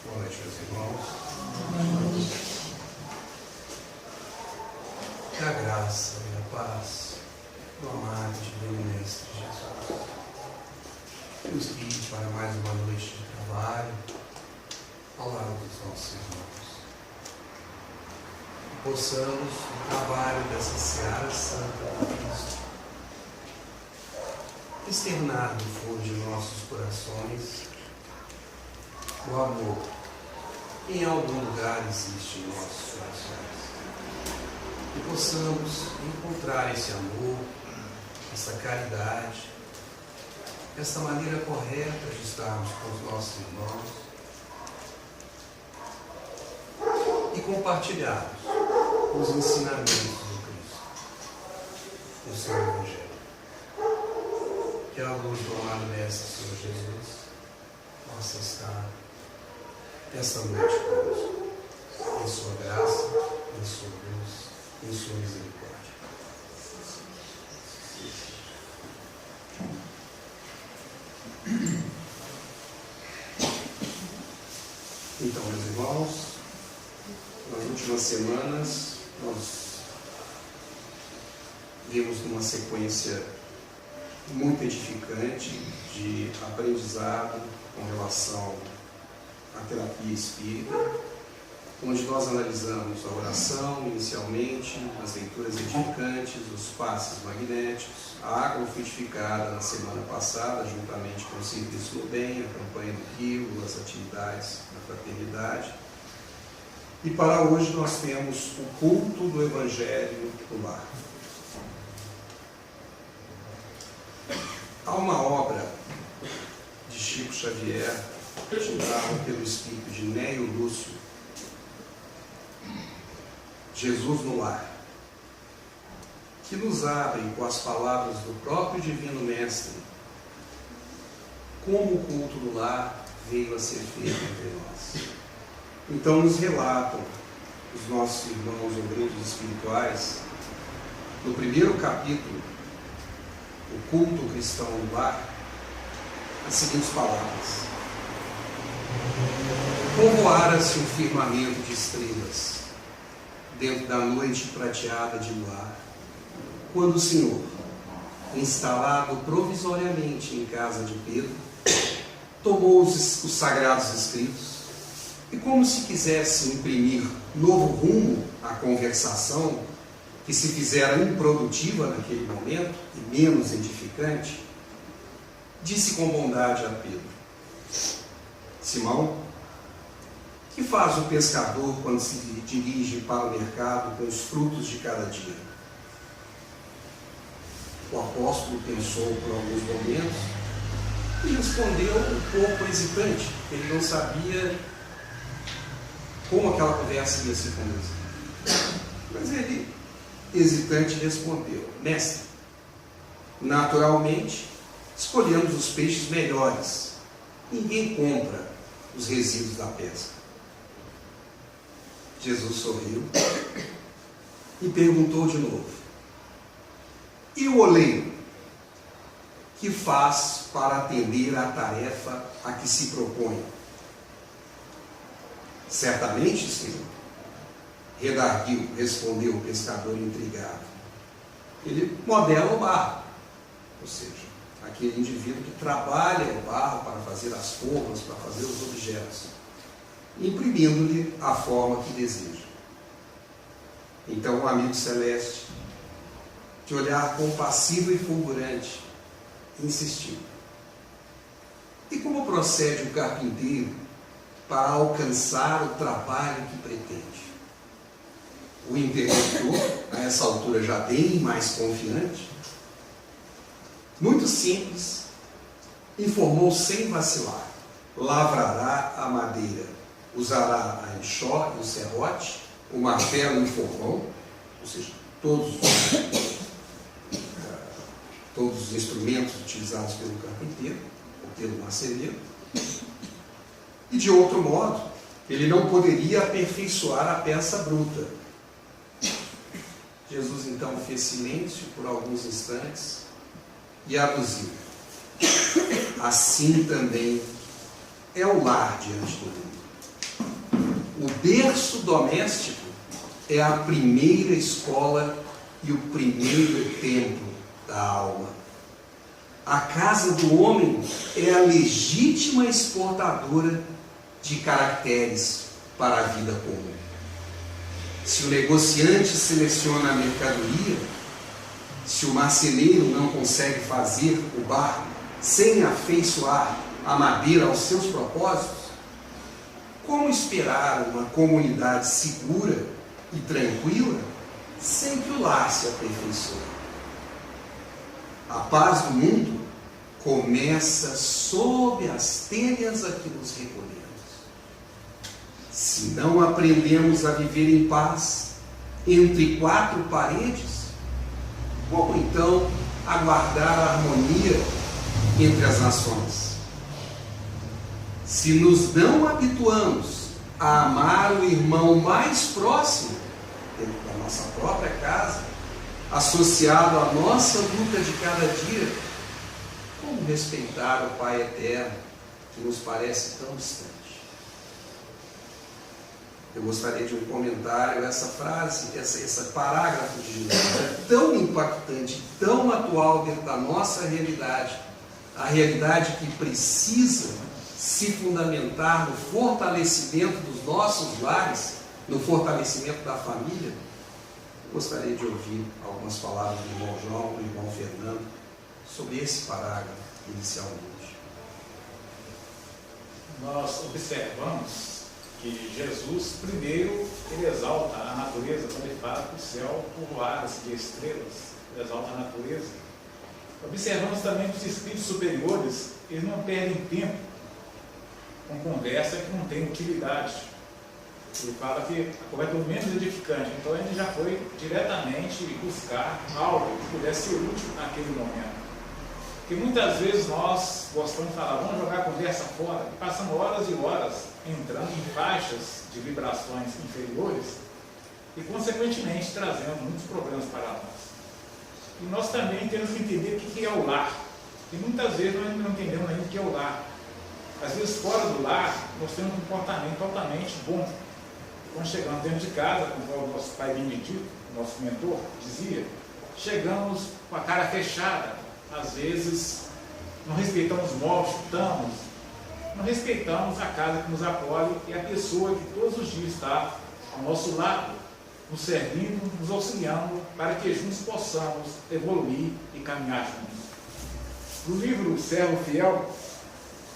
Boa noite, meus irmãos. Que a graça e a paz do amado e divino Mestre Jesus nos guie para mais uma noite de trabalho ao lado dos nossos irmãos. Que possamos, no trabalho dessa seara santa de Cristo, externar no fundo de nossos corações o amor que em algum lugar existe em nossos corações. Que possamos encontrar esse amor, essa caridade, essa maneira correta de estarmos com os nossos irmãos e compartilharmos os ensinamentos do Cristo, do seu Evangelho. Que a luz do amado Mestre Senhor Jesus possa estar esta noite conosco, em sua graça, em sua luz, em sua misericórdia. Então, meus irmãos, nas últimas semanas nós vimos numa sequência muito edificante de aprendizado com relação à terapia espírita, onde nós analisamos a oração inicialmente, as leituras edificantes, os passes magnéticos, a água frutificada na semana passada, juntamente com o serviço no bem, a campanha do Rio, as atividades da fraternidade. E para hoje nós temos o culto do Evangelho no lar. Há uma obra de Chico Xavier, titulada pelo espírito de Néio Lúcio, Jesus no Lar, que nos abre com as palavras do próprio Divino Mestre como o culto do lar veio a ser feito entre nós. Então nos relatam os nossos irmãos obreiros espirituais, no primeiro capítulo, o culto cristão no lar, as seguintes palavras: povoara-se um firmamento de estrelas dentro da noite prateada de luar, quando o Senhor, instalado provisoriamente em casa de Pedro, tomou os sagrados escritos e, como se quisesse imprimir novo rumo à conversação que se fizera improdutiva naquele momento e menos edificante, disse com bondade a Pedro: Simão, que faz o pescador quando se dirige para o mercado com os frutos de cada dia? O apóstolo pensou por alguns momentos e respondeu um pouco hesitante. Ele não sabia como aquela conversa ia se conduzir. Mas ele, hesitante, respondeu: Mestre, naturalmente escolhemos os peixes melhores. Ninguém compra os resíduos da pesca. Jesus sorriu e perguntou de novo: e o oleiro, que faz para atender à tarefa a que se propõe? Certamente, Senhor, redarguiu, respondeu o pescador intrigado. Ele modela o barro, ou seja, aquele indivíduo que trabalha o barro para fazer as formas, para fazer os objetos, imprimindo-lhe a forma que deseja. Então o amigo celeste, de olhar compassivo e fulgurante, insistiu: e como procede o carpinteiro para alcançar o trabalho que pretende? O interlocutor, a essa altura já bem mais confiante, muito simples, informou sem vacilar: lavrará a madeira, usará a enxó e o serrote, o martelo e o forrão, ou seja, todos os instrumentos utilizados pelo carpinteiro ou pelo marceneiro. E de outro modo, ele não poderia aperfeiçoar a peça bruta. Jesus então fez silêncio por alguns instantes e aduziu: assim também é o lar diante do mundo. o berço doméstico é a primeira escola e o primeiro templo da alma. A casa do homem é a legítima exportadora de caracteres para a vida comum. Se o negociante seleciona a mercadoria, se o marceneiro não consegue fazer o barro sem afeiçoar a madeira aos seus propósitos, como esperar uma comunidade segura e tranquila sem que o lar se aperfeiçoe? A paz do mundo começa sob as telhas a que nos recolhemos. Se não aprendemos a viver em paz entre quatro paredes, como então aguardar a harmonia entre as nações? Se nos não habituamos a amar o irmão mais próximo, dentro da nossa própria casa, associado à nossa luta de cada dia, como respeitar o Pai Eterno, que nos parece tão distante? Eu gostaria de um comentário. Essa frase, esse parágrafo de Jesus é tão impactante, tão atual dentro da nossa realidade, a realidade que precisa se fundamentar no fortalecimento dos nossos lares, no fortalecimento da família. Eu gostaria de ouvir algumas palavras do irmão João, do irmão Fernando, sobre esse parágrafo inicialmente. Nós observamos que Jesus, primeiro, ele exalta a natureza, quando ele fala que o céu povoara-se de estrelas, ele exalta a natureza. Observamos também que os espíritos superiores, eles não perdem tempo com conversa que não tem utilidade. Ele fala que a conversa é o menos edificante, então ele já foi diretamente buscar algo que pudesse ser útil naquele momento. Porque muitas vezes nós gostamos de falar, vamos jogar a conversa fora, e passamos horas e horas entrando em faixas de vibrações inferiores e, consequentemente, trazendo muitos problemas para nós. E nós também temos que entender o que é o lar. E muitas vezes nós não entendemos ainda o que é o lar. Às vezes, fora do lar, nós temos um comportamento totalmente bom. Quando chegamos dentro de casa, como o nosso pai Benedito, nosso mentor, dizia, chegamos com a cara fechada. Às vezes, não respeitamos os móveis, chutamos, não respeitamos a casa que nos acolhe e a pessoa que todos os dias está ao nosso lado, nos servindo, nos auxiliando, para que juntos possamos evoluir e caminhar juntos. No livro Servo Fiel,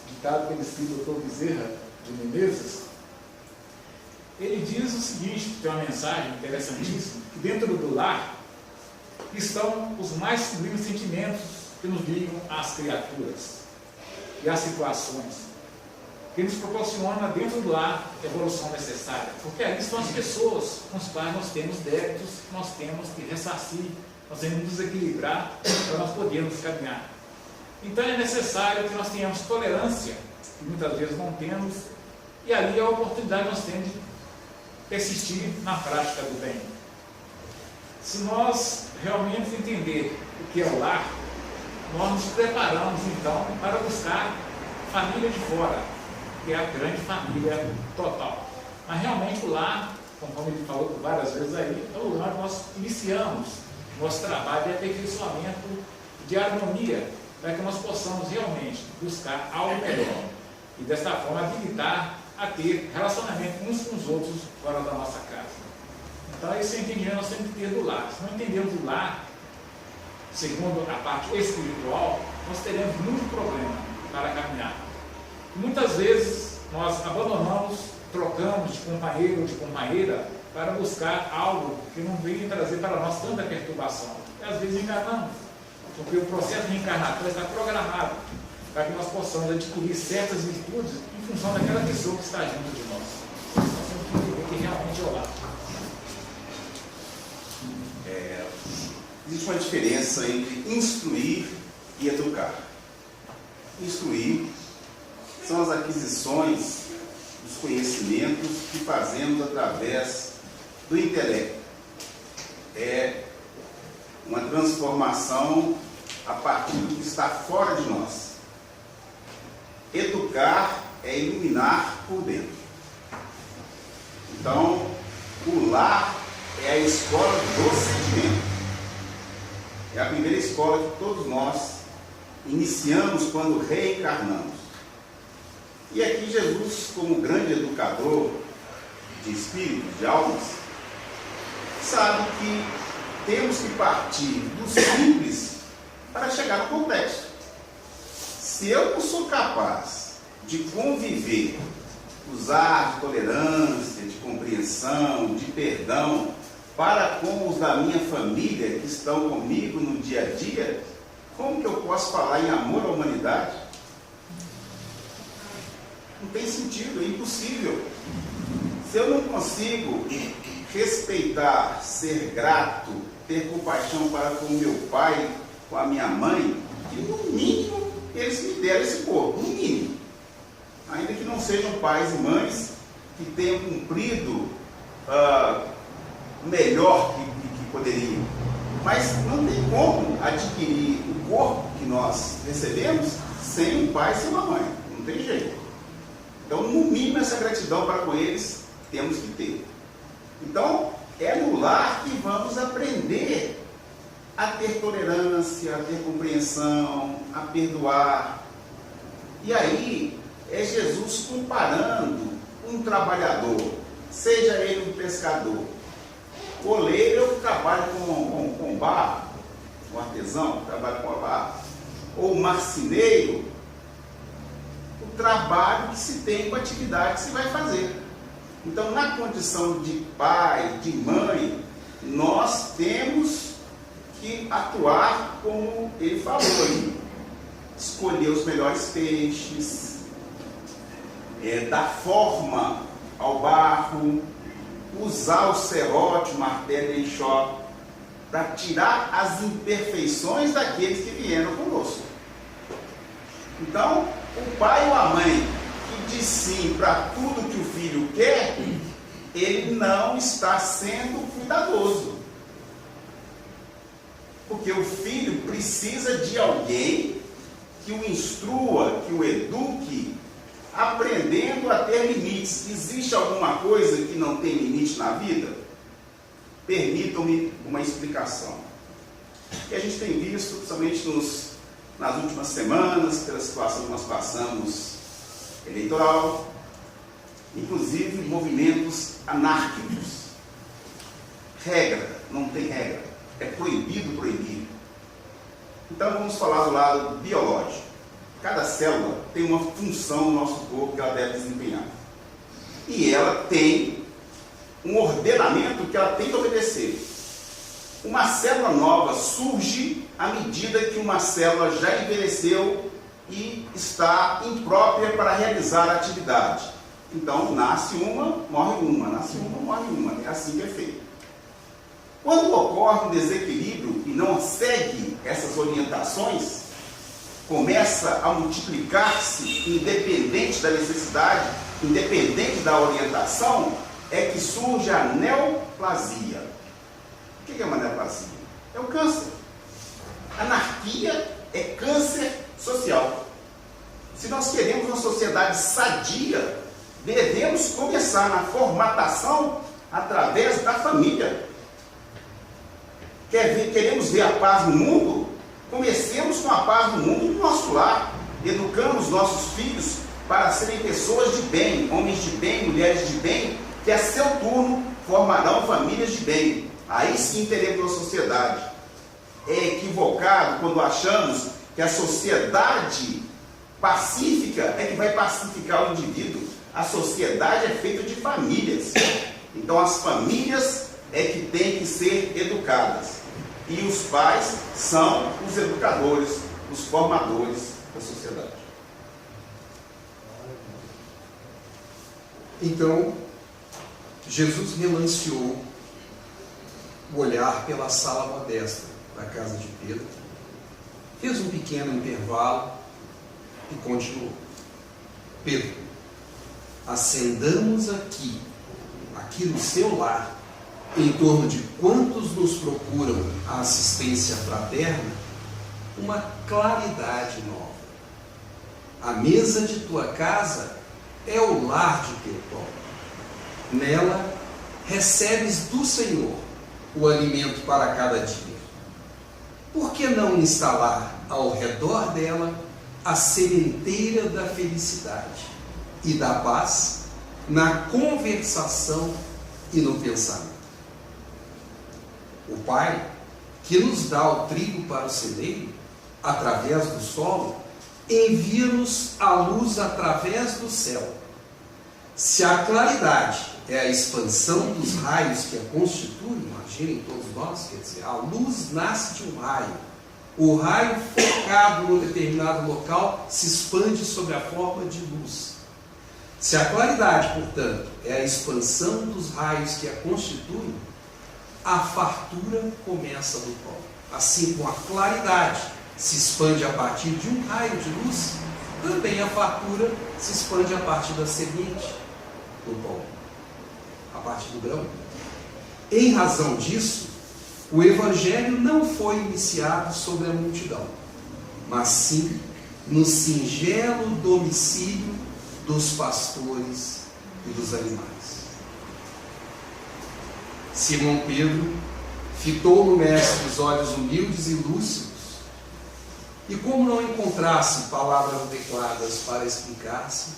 ditado pelo espírito Dr. Bezerra de Menezes, ele diz o seguinte, tem uma mensagem interessantíssima, que dentro do lar estão os mais sublimes sentimentos que nos ligam às criaturas e às situações, que nos proporciona dentro do lar a evolução necessária, porque ali estão as pessoas com as quais nós temos débitos, que nós temos que ressarcir, nós temos que nos equilibrar para nós podermos caminhar. Então é necessário que nós tenhamos tolerância, que muitas vezes não temos, e ali é a oportunidade que nós temos de persistir na prática do bem. Se nós realmente entender o que é o lar, nós nos preparamos então para buscar família de fora, que é a grande família total. Mas realmente o lar, conforme ele falou várias vezes aí, é o lugar onde nós iniciamos nosso trabalho de aperfeiçoamento, de harmonia, para que nós possamos realmente buscar algo melhor e desta forma habilitar a ter relacionamento uns com os outros fora da nossa casa. Então esse entendimento nós temos que ter do lar. Se não entendemos o lar, segundo a parte espiritual, nós teremos muito problema para caminhar. Muitas vezes nós abandonamos, trocamos de companheiro ou de companheira para buscar algo que não veio trazer para nós tanta perturbação. E às vezes enganamos, porque o processo reencarnatório está programado para que nós possamos adquirir certas virtudes em função daquela pessoa que está junto de nós. Nós temos que entender que realmente é o lar. Existe uma diferença entre instruir e educar. Instruir são as aquisições dos conhecimentos que fazemos através do intelecto. É uma transformação a partir do que está fora de nós. Educar é iluminar por dentro. Então, o lar é a escola do sentimento. É a primeira escola que todos nós iniciamos quando reencarnamos. E aqui Jesus, como grande educador de espíritos, de almas, sabe que temos que partir do simples para chegar no complexo. Se eu não sou capaz de conviver, usar de tolerância, de compreensão, de perdão para com os da minha família que estão comigo no dia a dia, como que eu posso falar em amor à humanidade? Não tem sentido, é impossível. Se eu não consigo respeitar, ser grato, ter compaixão para com o meu pai, com a minha mãe, que no mínimo eles me deram esse corpo, no mínimo. Ainda que não sejam pais e mães que tenham cumprido melhor que poderiam. Mas não tem como adquirir o corpo que nós recebemos sem um pai e sem uma mãe. Não tem jeito. Então, no mínimo, essa gratidão para com eles temos que ter. Então, é no lar que vamos aprender a ter tolerância, a ter compreensão, a perdoar. E aí, é Jesus comparando um trabalhador, seja ele um pescador, o oleiro que trabalha com barro, um artesão que trabalha com a barro, ou o marceneiro, o trabalho que se tem com a atividade que se vai fazer. Então, na condição de pai, de mãe, nós temos que atuar como ele falou aí. Escolher os melhores peixes, dar forma ao barro, usar o serrote, o martelo e o enxote, para tirar as imperfeições daqueles que vieram conosco. Então, o pai ou a mãe que diz sim para tudo que o filho quer, ele não está sendo cuidadoso. Porque o filho precisa de alguém que o instrua, que o eduque, aprendendo a ter limites. Existe alguma coisa que não tem limite na vida? Permitam-me uma explicação. Que a gente tem visto, principalmente nas últimas semanas, pela situação que nós passamos eleitoral, inclusive movimentos anárquicos. Regra, não tem regra. É proibido proibir. Então vamos falar do lado biológico. Cada célula tem uma função no nosso corpo que ela deve desempenhar. E ela tem um ordenamento que ela tem que obedecer. Uma célula nova surge à medida que uma célula já envelheceu e está imprópria para realizar a atividade. Então, nasce uma, morre uma, nasce uma, morre uma. É assim que é feito. Quando ocorre um desequilíbrio e não segue essas orientações, começa a multiplicar-se, independente da necessidade, independente da orientação, é que surge a neoplasia. O que é uma neoplasia? É o câncer. Anarquia é câncer social. Se nós queremos uma sociedade sadia, devemos começar na formatação através da família. Queremos ver a paz no mundo? Comecemos com a paz no mundo no nosso lar. Educamos nossos filhos para serem pessoas de bem, homens de bem, mulheres de bem, que a seu turno formarão famílias de bem. Aí sim teremos uma sociedade. É equivocado quando achamos que a sociedade pacífica é que vai pacificar o indivíduo. A sociedade é feita de famílias. Então as famílias é que têm que ser educadas. E os pais são os educadores, os formadores da sociedade. Então, Jesus relanceou o olhar pela sala modesta da casa de Pedro, fez um pequeno intervalo e continuou. Pedro, acendamos aqui no seu lar, em torno de quantos nos procuram a assistência fraterna, uma claridade nova. A mesa de tua casa é o lar de teu povo. Nela recebes do Senhor o alimento para cada dia. Por que não instalar ao redor dela a sementeira da felicidade e da paz na conversação e no pensamento? O Pai, que nos dá o trigo para o celeiro, através do solo, envia-nos a luz através do céu. Se a claridade é a expansão dos raios que a constituem, imaginem todos nós, quer dizer, a luz nasce de um raio. O raio focado num determinado local se expande sob a forma de luz. Se a claridade, portanto, é a expansão dos raios que a constituem, a fartura começa do pó. Assim como a claridade se expande a partir de um raio de luz, também a fartura se expande a partir da semente do pó, a partir do grão. Em razão disso, o Evangelho não foi iniciado sobre a multidão, mas sim no singelo domicílio dos pastores e dos animais. Simão Pedro fitou no Mestre os olhos humildes e lúcidos, e como não encontrasse palavras adequadas para explicar-se,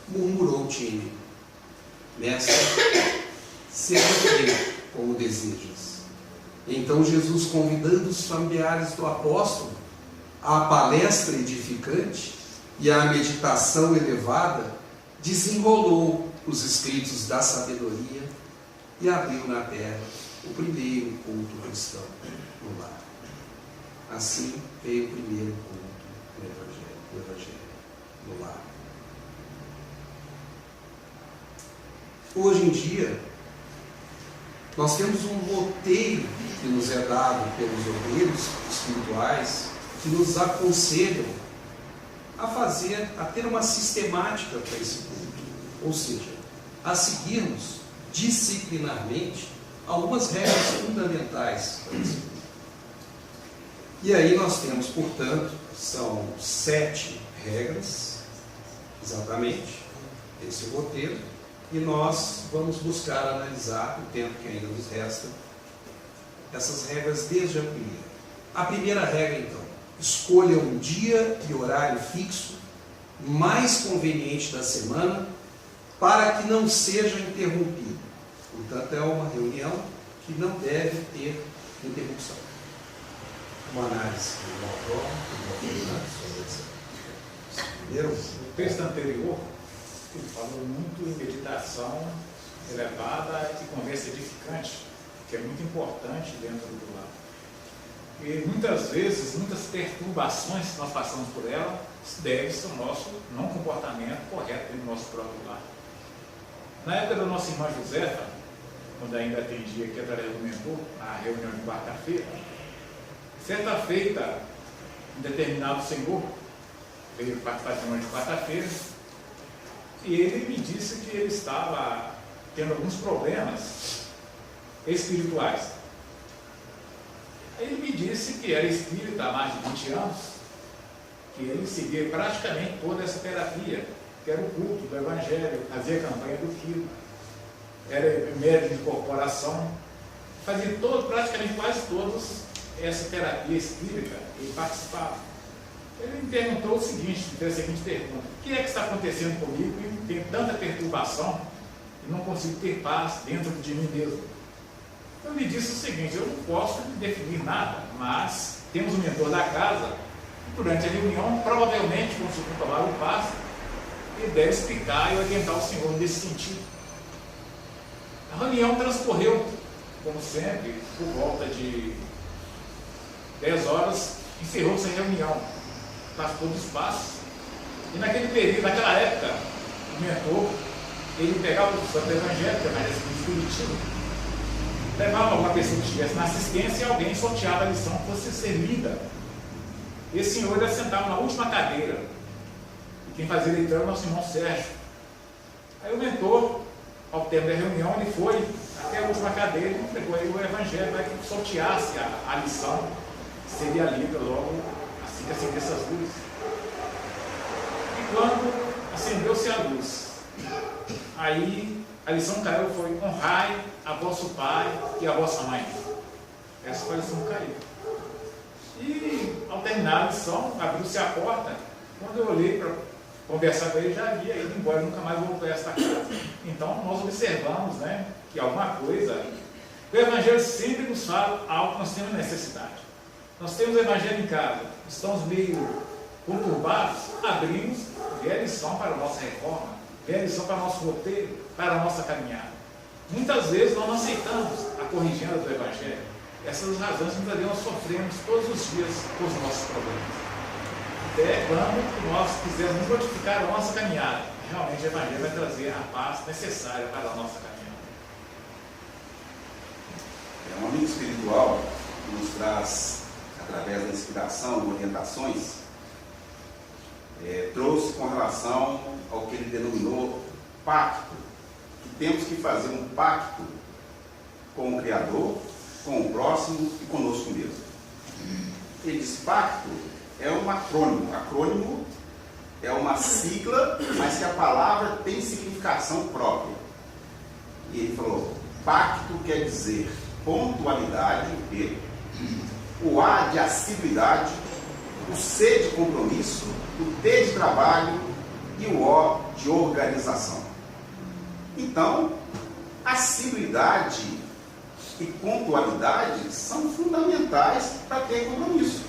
murmurou tímido: Mestre, seja como desejas. Então Jesus, convidando os familiares do apóstolo à palestra edificante e à meditação elevada, desenrolou os escritos da sabedoria e abriu na terra o primeiro culto cristão no lar. Assim veio o primeiro culto do Evangelho no lar. Hoje em dia, nós temos um roteiro que nos é dado pelos obreiros espirituais que nos aconselham a ter uma sistemática para esse culto, ou seja, a seguirmos disciplinarmente algumas regras fundamentais para esse culto. E aí nós temos, portanto, são 7 regras, exatamente, esse roteiro, e nós vamos buscar analisar, o tempo que ainda nos resta, essas regras desde a primeira. A primeira regra, então: escolha um dia e horário fixo mais conveniente da semana para que não seja interrompido. Portanto, é uma reunião que não deve ter interrupção. Uma análise do autor, primeiro, o texto anterior, ele falou muito em meditação elevada e conversa edificante, que é muito importante dentro do lar. E muitas vezes, muitas perturbações que nós passamos por ela devem-se ao nosso não comportamento correto dentro do nosso próprio lar. Na época da nossa irmã Josefa, quando ainda atendia aqui através do mentor, na reunião de quarta-feira, certa feita, um determinado senhor veio participar da reunião de quarta-feira e ele me disse que ele estava tendo alguns problemas espirituais. Ele me disse que era espírita há mais de 20 anos, que ele seguia praticamente toda essa terapia, que era o culto do Evangelho, fazia campanha do filho, era médico de corporação, fazia praticamente quase todos essa terapia espírita, ele participava. Ele me perguntou o seguinte, fez a seguinte pergunta: o que é que está acontecendo comigo e tem tanta perturbação e não consigo ter paz dentro de mim mesmo? Eu lhe disse o seguinte: eu não posso definir nada, mas temos um mentor da casa, e durante a reunião, provavelmente, quando se tomar o passo, ele deve explicar e orientar o senhor nesse sentido. A reunião transcorreu, como sempre, por volta de 10 horas, encerrou-se a reunião, passou do espaço, e naquele período, naquela época, o mentor, ele pegava o santo evangelho, que é mais espiritual, levava uma pessoa que estivesse na assistência e alguém sorteava a lição que fosse ser lida. Esse senhor ele sentava na última cadeira, e quem fazia a leitura era o nosso irmão Sérgio. Aí o mentor, ao termo da reunião, ele foi até a última cadeira e entregou aí o evangelho para que sorteasse a lição, que seria lida logo assim que acendesse as luzes. E quando acendeu-se a luz, aí A lição que caiu foi: honrai a vosso pai e a vossa mãe. Essa foi a lição que caiu. E ao terminar a lição, abriu-se a porta. Quando eu olhei para conversar com ele, já havia ido embora, nunca mais voltou a esta casa. Então nós observamos, né, que alguma coisa. O Evangelho sempre nos fala algo que nós temos necessidade. Nós temos o Evangelho em casa, estamos meio conturbados, abrimos, vê a lição para a nossa reforma, vê a lição para o nosso roteiro, para a nossa caminhada. Muitas vezes nós não aceitamos a corrigenda do Evangelho. Essas razões que muitas vezes nós sofremos todos os dias com os nossos problemas. Até quando nós quisermos modificar a nossa caminhada, realmente o Evangelho vai trazer a paz necessária para a nossa caminhada. É um amigo espiritual que nos traz, através da inspiração, orientações, trouxe com relação ao que ele denominou pacto, que temos que fazer um pacto com o Criador, com o próximo e conosco mesmo. Ele diz: pacto é um acrônimo. Acrônimo é uma sigla, mas que a palavra tem significação própria. E ele falou: pacto quer dizer pontualidade, o P, o A de assiduidade, o C de compromisso, o T de trabalho e o O de organização. Então, assiduidade e pontualidade são fundamentais para ter compromisso.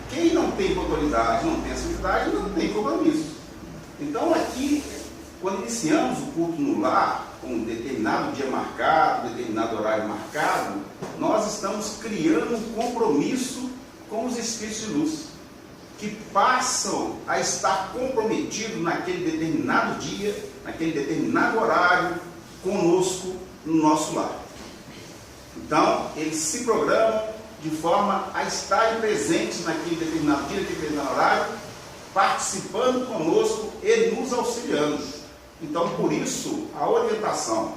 Quem não tem pontualidade, não tem assiduidade, não tem compromisso. Então, aqui, quando iniciamos o culto no lar, com um determinado dia marcado, determinado horário marcado, nós estamos criando um compromisso com os Espíritos de Luz, que passam a estar comprometidos naquele determinado dia, naquele determinado horário, conosco, no nosso lar. Então, eles se programam de forma a estarem presentes naquele determinado dia, naquele determinado horário, participando conosco e nos auxiliando. Então, por isso, a orientação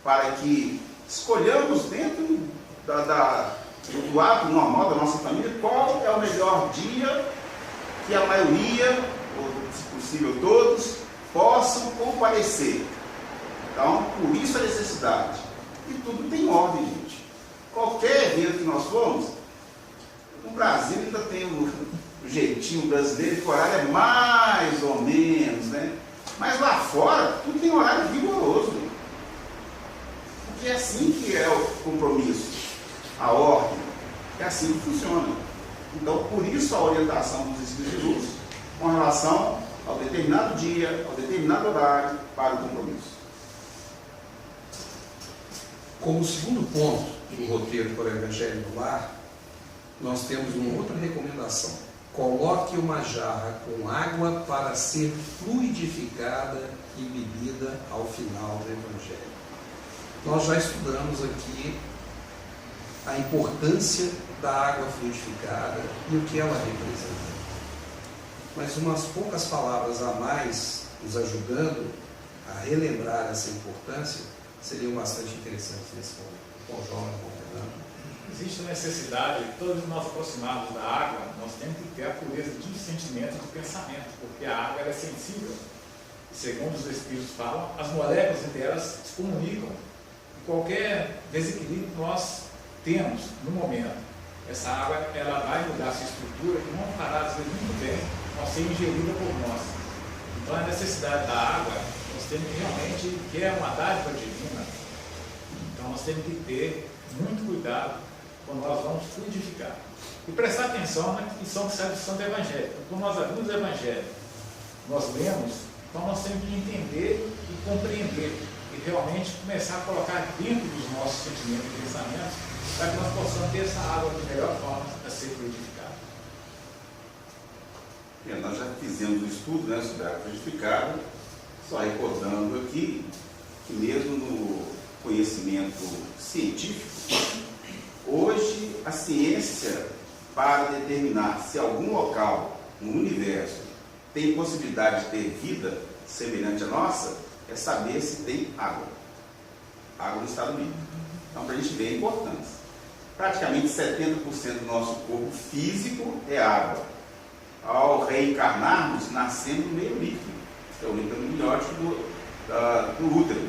para que escolhamos dentro do ato normal da nossa família qual é o melhor dia que a maioria, ou se possível todos, possam comparecer. Então, por isso a necessidade. E tudo tem ordem, gente. Qualquer evento que nós formos, no Brasil ainda tem o jeitinho brasileiro, que o horário é mais ou menos, né? Mas lá fora, tudo tem horário rigoroso. Porque é assim que é o compromisso, a ordem. É assim que funciona. Então, por isso a orientação dos Espíritos de Luz com relação ao determinado dia, ao determinado horário para o compromisso. Como segundo ponto do roteiro para o Evangelho no Lar, nós temos uma outra recomendação. Coloque uma jarra com água para ser fluidificada e bebida ao final do Evangelho. Nós já estudamos aqui a importância da água fluidificada e o que ela representa. Mas umas poucas palavras a mais, nos ajudando a relembrar essa importância, seriam bastante interessantes nesse ponto. Com o João e com o Fernando. Existe a necessidade de todos nós aproximarmos da água, nós temos que ter a pureza de sentimento e de pensamento, porque a água é sensível. E segundo os Espíritos falam, as moléculas entre elas se comunicam. E qualquer desequilíbrio que nós temos no momento, essa água ela vai mudar a sua estrutura e não fará, às vezes, muito bem, ao ser ingerida por nós. Então a necessidade da água, nós temos que realmente, que é uma dádiva divina, então nós temos que ter muito cuidado quando nós vamos fluidificar. E prestar atenção na lição que sai do Santo Evangelho. Quando nós abrimos o Evangelho, nós lemos, então nós temos que entender e compreender e realmente começar a colocar dentro dos nossos sentimentos e pensamentos para que nós possamos ter essa água de melhor forma a ser fluidificada. Nós já fizemos um estudo, né, sobre a água fluidificada, só recordando aqui que mesmo no conhecimento científico, hoje a ciência, para determinar se algum local no universo tem possibilidade de ter vida semelhante à nossa, é saber se tem água. Água no estado líquido. Então, para a gente ver a importância. Praticamente 70% do nosso corpo físico é água. Ao reencarnarmos, nascemos no meio líquido, que é o líquido amniótico do útero.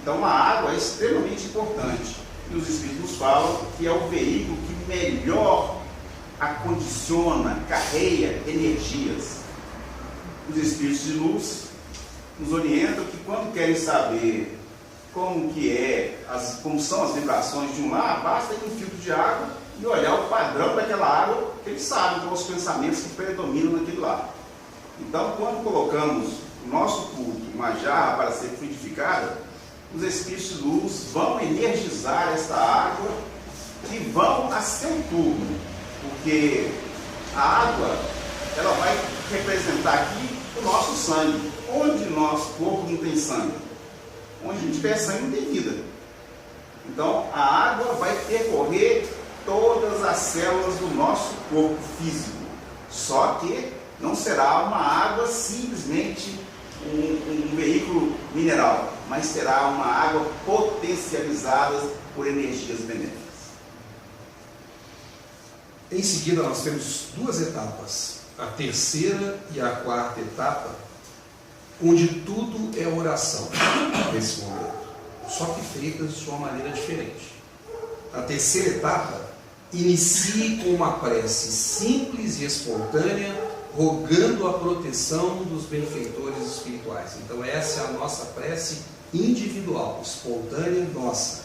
Então a água é extremamente importante. E os Espíritos nos falam que é o veículo que melhor acondiciona, carrega energias. Os Espíritos de luz nos orientam que quando querem saber como são as vibrações de um lar, basta ir em um filtro de água e olhar o padrão daquela água, que eles sabem quais os pensamentos que predominam naquele lar. Então, quando colocamos o nosso culto em uma jarra para ser fluidificada, os Espíritos de luz vão energizar esta água e vão a seu turno, porque a água ela vai representar aqui o nosso sangue. Onde nosso corpo não tem sangue? Onde não tiver sangue não tem vida. Então a água vai percorrer todas as células do nosso corpo físico, só que não será uma água simplesmente um veículo mineral, mas será uma água potencializada por energias benéficas. Em seguida nós temos duas etapas, a terceira e a quarta etapa, onde tudo é oração nesse momento, só que feitas de uma maneira diferente. A terceira etapa, inicie com uma prece simples e espontânea, rogando a proteção dos benfeitores espirituais. Então essa é a nossa prece individual, espontânea nossa,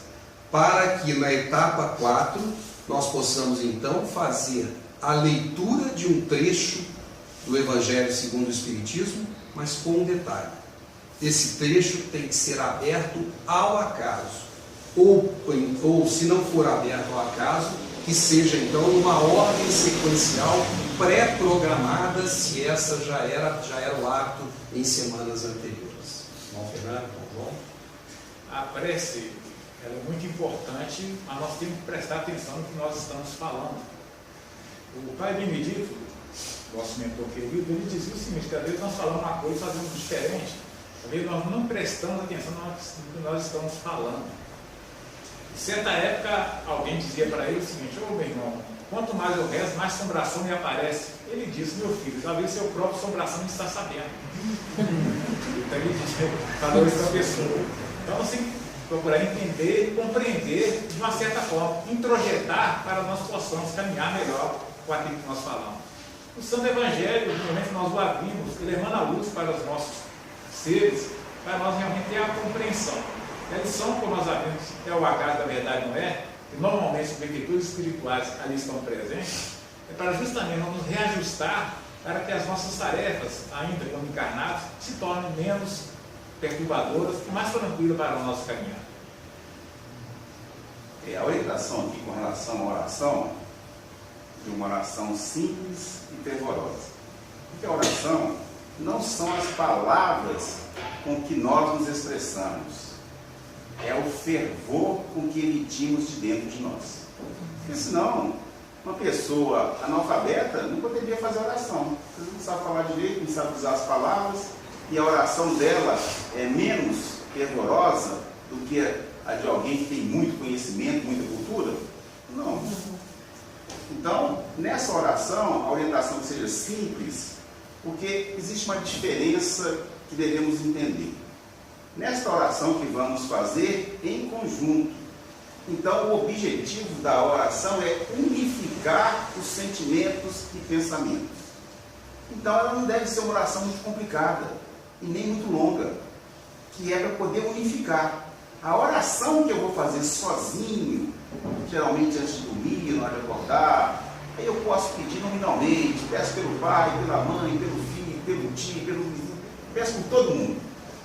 para que na etapa 4 nós possamos então fazer a leitura de um trecho do Evangelho segundo o Espiritismo, mas com um detalhe: esse trecho tem que ser aberto ao acaso, ou se não for aberto ao acaso, que seja então numa ordem sequencial pré-programada, se essa já era o hábito em semanas anteriores. Bom, Fernando, bom. A prece ela é muito importante, mas nós temos que prestar atenção no que nós estamos falando. O Pai Benedito, nosso mentor querido, ele dizia o seguinte, que às vezes nós falamos uma coisa e fazemos diferente. Às vezes nós não prestamos atenção no que nós estamos falando. Em certa época, alguém dizia para ele o seguinte: ô meu irmão, quanto mais eu rezo, mais assombração me aparece. Ele disse: meu filho, talvez seu próprio assombração não está sabendo. Então ele falou isso para a pessoa. Então você tem que procurar entender e compreender de uma certa forma, introjetar para nós possamos caminhar melhor com aquilo que nós falamos. O Santo Evangelho, no momento que nós o abrimos, ele emana a luz para os nossos seres, para nós realmente ter a compreensão. A lição que nós abrimos, é o acaso da verdade, não é? Que normalmente os benfeitores espirituais ali estão presentes, é para justamente nos reajustar para que as nossas tarefas, ainda como encarnados, se tornem menos perturbadoras e mais tranquilas para o nosso caminhar. A orientação aqui com relação à oração, de uma oração simples e fervorosa. Porque a oração não são as palavras com que nós nos expressamos, é o fervor com que emitimos de dentro de nós. Porque senão, uma pessoa analfabeta não poderia fazer oração. Ela não sabe falar direito, não sabe usar as palavras, e a oração dela é menos fervorosa do que a de alguém que tem muito conhecimento, muita cultura? Não. Então, nessa oração, a orientação que seja simples, porque existe uma diferença que devemos entender. Nesta oração que vamos fazer em conjunto. Então, o objetivo da oração é unificar os sentimentos e pensamentos. Então, ela não deve ser uma oração muito complicada e nem muito longa, que é para poder unificar. A oração que eu vou fazer sozinho, geralmente antes de dormir, na hora de acordar, aí eu posso pedir nominalmente, peço pelo pai, pela mãe, pelo filho, pelo tio, pelo vizinho, peço por todo mundo.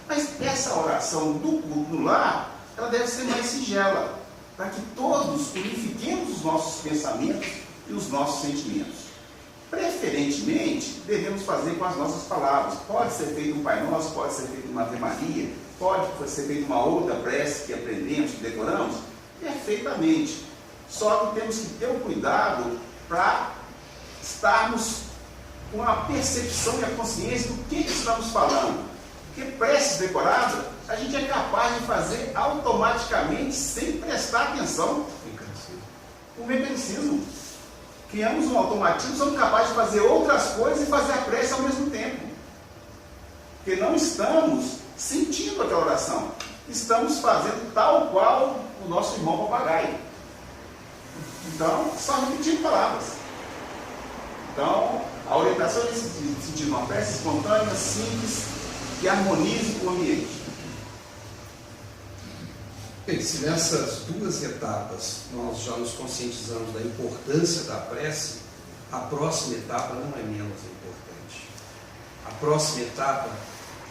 Mas essa oração do culto no lar, ela deve ser mais singela, para que todos unifiquemos os nossos pensamentos e os nossos sentimentos. Preferentemente, devemos fazer com as nossas palavras. Pode ser feito um Pai Nosso, pode ser feito uma Ave Maria, pode ser feita uma outra prece que aprendemos, que decoramos, perfeitamente. Só que temos que ter o cuidado para estarmos com a percepção e a consciência do que estamos falando. Porque preces decoradas, a gente é capaz de fazer automaticamente, sem prestar atenção. O mecanicismo. Criamos um automatismo, somos capazes de fazer outras coisas e fazer a prece ao mesmo tempo. Porque não estamos sentindo aquela oração. estamos fazendo tal qual o nosso irmão papagaio. Então, só repetindo palavras. Então, a orientação é nesse sentido, uma prece espontânea, simples, que harmonize o ambiente. Bem, se nessas duas etapas nós já nos conscientizamos da importância da prece, a próxima etapa não é menos importante. A próxima etapa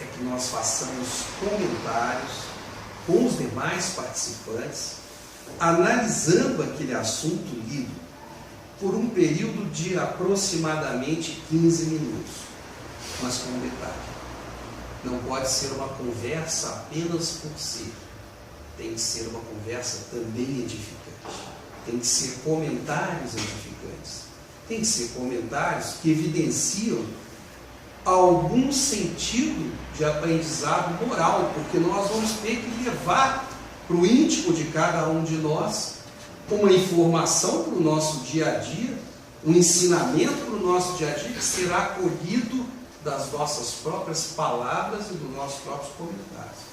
é que nós façamos comentários com os demais participantes, analisando aquele assunto lido por um período de aproximadamente 15 minutos. Mas com um detalhe: não pode ser uma conversa apenas por si. Tem que ser uma conversa também edificante. Tem que ser comentários edificantes. Tem que ser comentários que evidenciam algum sentido de aprendizado moral, porque nós vamos ter que levar para o íntimo de cada um de nós uma informação para o nosso dia a dia, um ensinamento para o nosso dia a dia que será acolhido das nossas próprias palavras e dos nossos próprios comentários.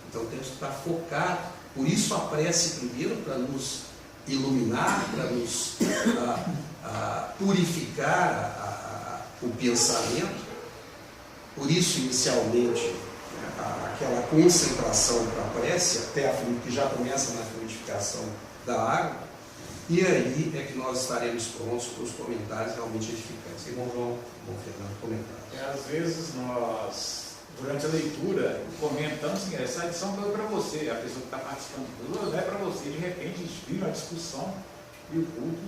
Então temos que estar focados. Por isso a prece primeiro, para nos iluminar, para nos purificar o pensamento. Por isso, inicialmente, aquela concentração para a prece, até que já começa na fluidificação da água, e aí é que nós estaremos prontos para os comentários realmente edificantes. Irmão João, irmão Fernando, comentários. Às vezes nós, durante a leitura, comentamos assim: essa lição foi para você, a pessoa que está participando do culto não é para você. De repente, eles viram a discussão e o culto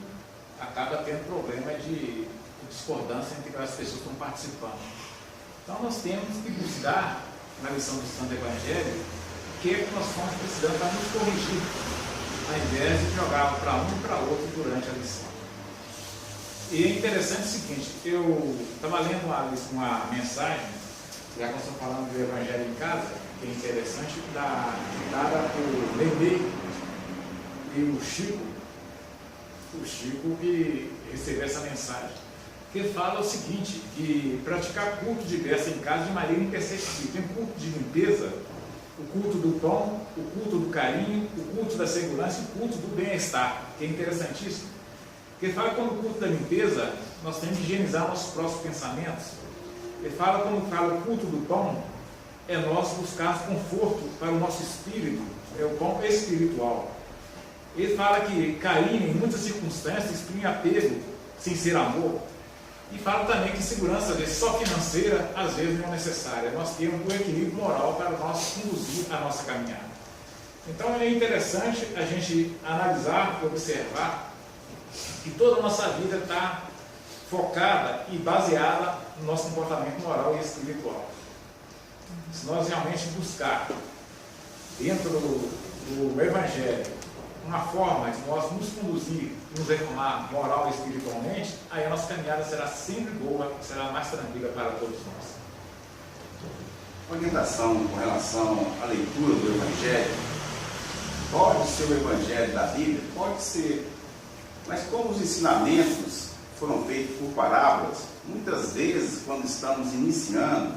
acaba tendo problema de discordância entre as pessoas que estão participando. Então nós temos que buscar, na lição do Santo Evangelho, o que é que nós estamos precisando para nos corrigir, ao invés de jogar para um e para outro durante a lição. E é interessante o seguinte: eu estava lendo uma mensagem, já que nós estamos falando do Evangelho em Casa, que é interessante, dada por Nenê e o Chico que recebeu essa mensagem, que fala o seguinte: que praticar culto de graça em casa de maneira imperceptível. Tem culto de limpeza, o culto do pão, o culto do carinho, o culto da segurança e o culto do bem-estar, que é interessantíssimo. Ele fala que no culto da limpeza nós temos que higienizar nossos próprios pensamentos. Ele fala, quando fala o culto do pão, é nós buscarmos conforto para o nosso espírito, é o pão espiritual. Ele fala que carinho, em muitas circunstâncias, exprime apego sem ser amor. E fala também que segurança, às vezes só financeira, às vezes não é necessária. Nós temos um equilíbrio moral para nós conduzir a nossa caminhada. Então é interessante a gente analisar, observar que toda a nossa vida está focada e baseada no nosso comportamento moral e espiritual. Se nós realmente buscar dentro do Evangelho uma forma de nós nos conduzir, nos reformar moral e espiritualmente, aí a nossa caminhada será sempre boa, será mais tranquila para todos nós. Orientação com relação à leitura do Evangelho. Pode ser o Evangelho da Bíblia? Pode ser. Mas como os ensinamentos foram feitos por parábolas, muitas vezes, quando estamos iniciando,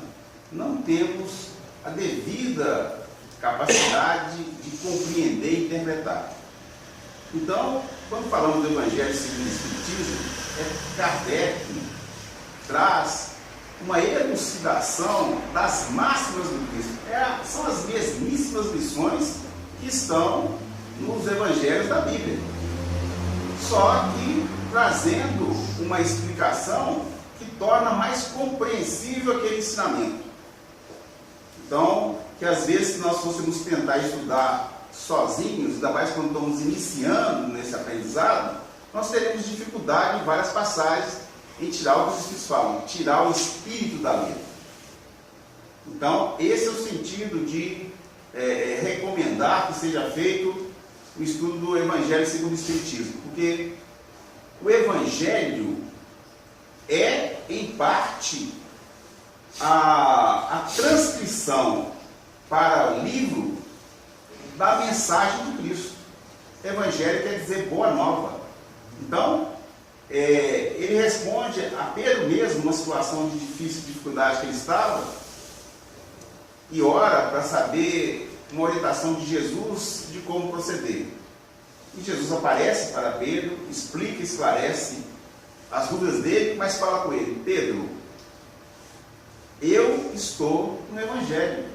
não temos a devida capacidade de compreender e interpretar. Então, quando falamos do Evangelho segundo o Espiritismo, Kardec traz uma elucidação das máximas do Cristo. São as mesmíssimas lições que estão nos Evangelhos da Bíblia, só que trazendo uma explicação que torna mais compreensível aquele ensinamento. Então, que às vezes, se nós fôssemos tentar estudar sozinhos, ainda mais quando estamos iniciando nesse aprendizado, nós teremos dificuldade em várias passagens em tirar o que os Espíritos falam, tirar o espírito da letra. Então, esse é o sentido de recomendar que seja feito o estudo do Evangelho segundo o Espiritismo, porque o Evangelho é, em parte, a transcrição para o livro da mensagem de Cristo. Evangelho quer dizer boa nova. Então, ele responde a Pedro mesmo, numa situação de difícil dificuldade que ele estava, e ora para saber uma orientação de Jesus de como proceder. E Jesus aparece para Pedro, explica, esclarece as dúvidas dele, mas fala com ele: Pedro, eu estou no Evangelho.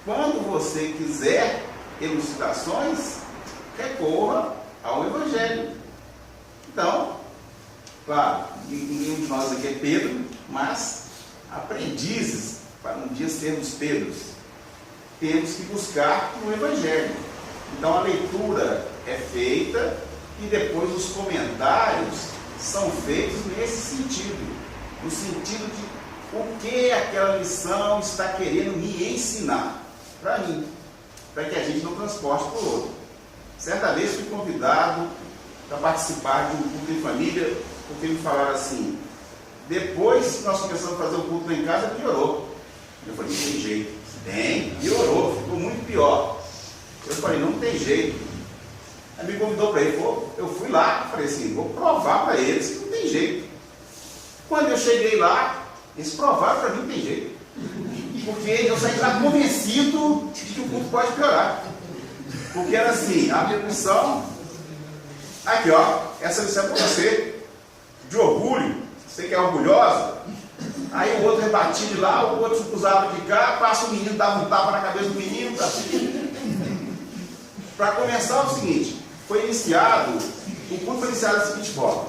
Quando você quiser elucidações, recorra ao Evangelho. Então, claro, nenhum de nós aqui é Pedro, mas aprendizes para um dia sermos Pedros, temos que buscar no Evangelho. Então a leitura é feita e depois os comentários são feitos nesse sentido, no sentido de o que aquela lição está querendo me ensinar para mim, para que a gente não transporte para o outro. Certa vez fui convidado para participar de um culto em família, porque me falaram assim: depois que nós começamos a fazer o culto lá em casa, piorou. Eu falei: não tem jeito. Tem, piorou, ficou muito pior. Eu falei: não tem jeito. Aí me convidou para ir. Eu fui lá, falei assim: vou provar para eles que não tem jeito. Quando eu cheguei lá, eles provaram para mim que não tem jeito. Porque eu saí lá convencido de que o culto pode piorar. Porque era assim, a minha lição, aqui ó, essa lição é para você, de orgulho, você que é orgulhosa. Aí o outro rebatia de lá, o outro cruzava de cá, passa o menino, dava um tapa na cabeça do menino. Para começar, é o seguinte: foi iniciado, o culto foi iniciado da seguinte forma.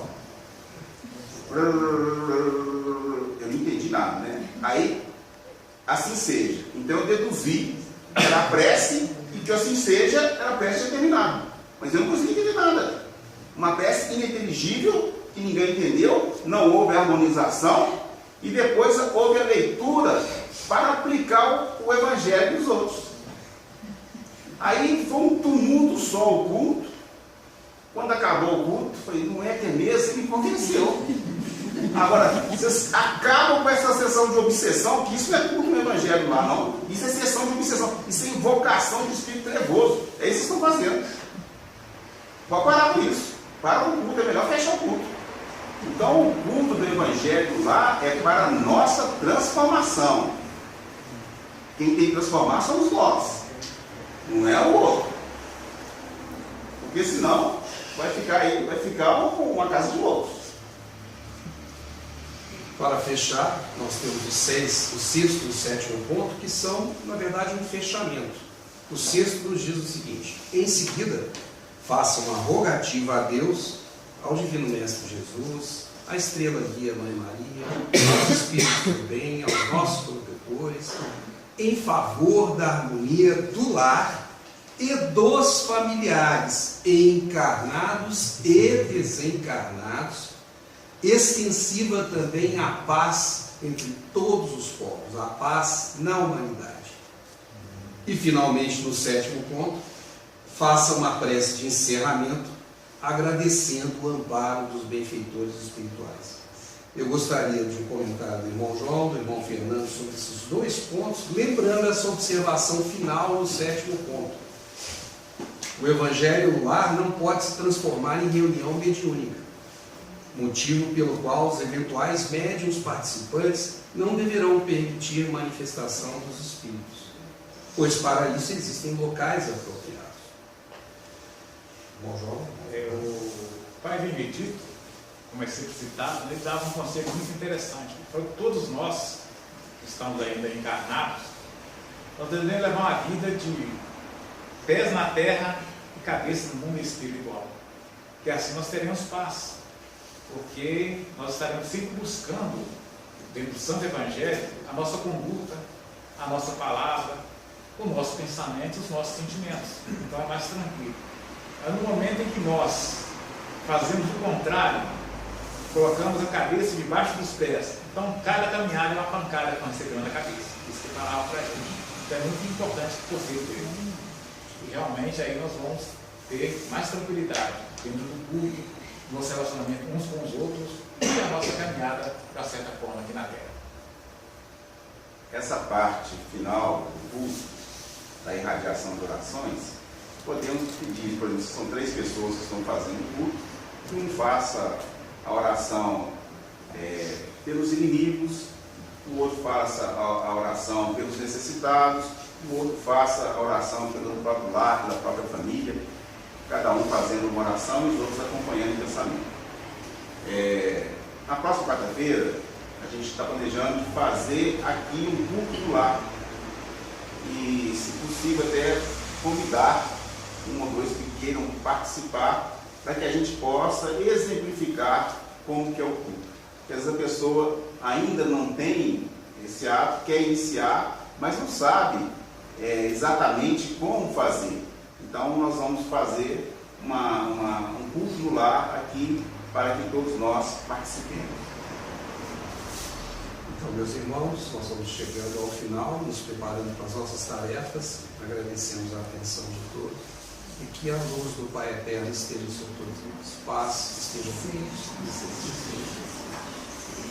Eu não entendi nada, né? Aí, assim seja. Então eu deduzi que era a prece e que assim seja era a prece determinada. Mas eu não consegui entender nada. Uma prece ininteligível, que ninguém entendeu, não houve harmonização. E depois houve a leitura para aplicar o Evangelho dos outros. Aí foi um tumulto só o culto. Quando acabou o culto, eu falei: não é que é mesmo? Ele me convenceu. Agora, vocês acabam com essa sessão de obsessão, que isso não é culto no Evangelho lá, não. Isso é sessão de obsessão, isso é invocação de espírito trevoso. É isso que vocês estão fazendo. Pode parar com isso. Para o culto, é melhor fechar o culto. Então, o culto do Evangelho lá é para a nossa transformação. Quem tem que transformar somos nós, não é o outro. Porque senão vai ficar uma casa de loucos. Para fechar, nós temos o sexto e o sétimo ponto, que são, na verdade, um fechamento. O sexto nos diz o seguinte: em seguida, faça uma rogativa a Deus, ao Divino Mestre Jesus, à estrela guia Mãe Maria, aos Espíritos do Bem, aos nossos protetores, em favor da harmonia do lar e dos familiares, encarnados e desencarnados, extensiva também a paz entre todos os povos, a paz na humanidade. E finalmente, no sétimo ponto, faça uma prece de encerramento, agradecendo o amparo dos benfeitores espirituais. Eu gostaria de um comentário do irmão João, do irmão Fernando, sobre esses dois pontos, lembrando essa observação final no sétimo ponto. O Evangelho no lar não pode se transformar em reunião mediúnica, motivo pelo qual os eventuais médiuns participantes não deverão permitir manifestação dos espíritos, pois para isso existem locais apropriados. Bom, João? O Pai Benedito, como é sempre citado, ele dava um conselho muito interessante. Para todos nós que estamos ainda encarnados, nós devemos levar uma vida de pés na terra e cabeça no mundo espiritual, que assim nós teremos paz, porque nós estaremos sempre buscando, dentro do Santo Evangelho, a nossa conduta, a nossa palavra, o nosso pensamento e os nossos sentimentos. Então é mais tranquilo. Mas no momento em que nós fazemos o contrário, colocamos a cabeça debaixo dos pés, então cada caminhada é uma pancada que nós recebemos na cabeça. Isso que falava para a gente. Então é muito importante que você veja. E realmente aí nós vamos ter mais tranquilidade dentro do culto, no nosso relacionamento uns com os outros e a nossa caminhada, de certa forma, aqui na Terra. Essa parte final do culto, da irradiação de orações, podemos pedir, por exemplo, se são 3 pessoas que estão fazendo o culto, que um faça a oração pelos inimigos, o outro faça a oração pelos necessitados, o outro faça a oração pelo próprio lar, pela própria família, cada um fazendo uma oração e os outros acompanhando o pensamento. Na próxima quarta-feira, a gente está planejando fazer aqui um culto do lar e, se possível, até convidar um ou dois que queiram participar para que a gente possa exemplificar como que é o culto. Porque às vezes a pessoa ainda não tem esse ato, quer iniciar, mas não sabe exatamente como fazer. Então nós vamos fazer um culto do lar aqui para que todos nós participemos. Então, meus irmãos, nós estamos chegando ao final, nos preparando para as nossas tarefas, agradecemos a atenção de todos e que a luz do Pai Eterno esteja sobre todos nós. Paz esteja conosco.